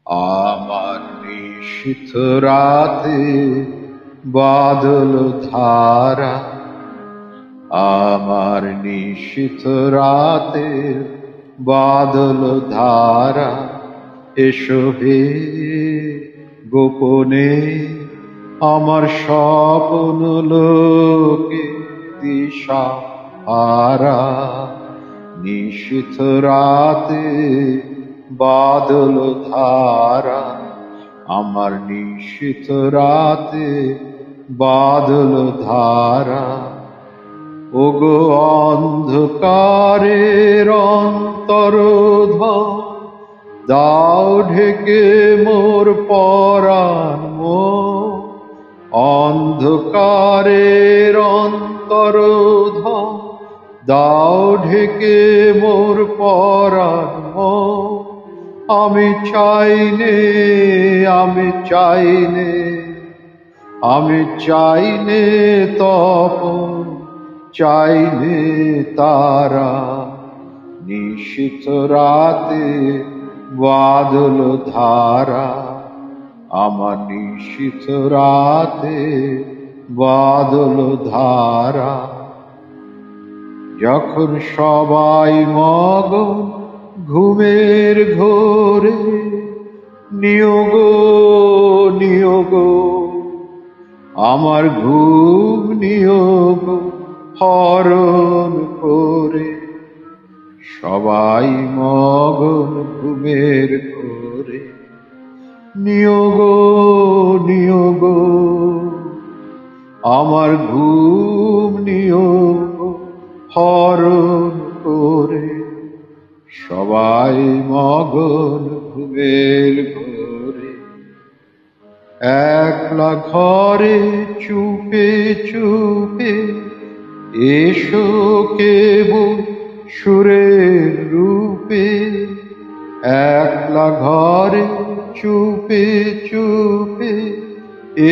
আমার নিশীথ রাতে বাদল ধারা, আমার নিশীথ রাতে বাদল ধারা, এসো হে গোপনে আমার স্বপ্ন লোকে দিশা হারা। নিশীথ রাতে বাদল ধারা, আমার নিশীথ রাতে বাদল ধারা। ওগো অন্ধকারের অন্তরোধন, দাও ঢেকে মোর পরাণ মন। অন্ধকারের অন্তরোধন, দাও ঢেকে মোর পরাণ মন। আমি চাইনে, আমি চাইনে, আমি চাইনে তপন, চাইনে তারা। নিশীথ রাতে বাদল ধারা, আমার নিশীথ রাতে বাদল ধারা। যখন সবাই মগন ঘুমের ঘোরে, নিয়োগ নিয়োগ আমার ঘুম নিয়োগ হরণ করে। সবাই মগন ঘুমের ঘোরে, নিয়োগ নিয়োগ আমার ঘুম নিয়োগ হরণ করে। সবাই মগন ঘুমের ঘোরে, একলা ঘরে চুপে চুপে এসো কেবল সুরের রূপে। একলা ঘরে চুপে চুপে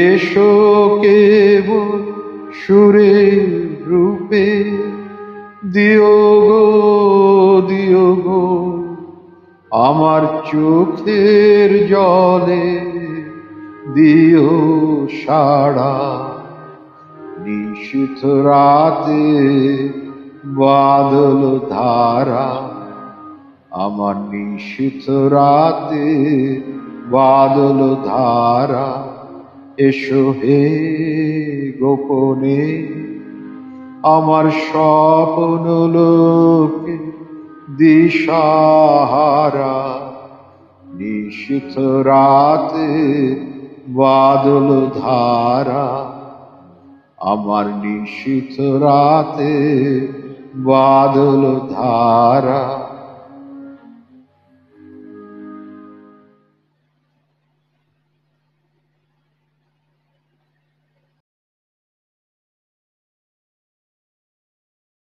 এসো কেবল সুরের রূপে। দিও গো দিও গো আমার চোখের জলে দিও সাড়া। নিশীথ রাতে বাদল ধারা, আমার নিশীথ রাতে বাদল ধারা। এসো হে গোপনে আমার স্বপ্ন লোকে দিশাহারা। নিশীথ রাতে বাদল ধারা, আমার নিশীথ রাতে বাদল ধারা।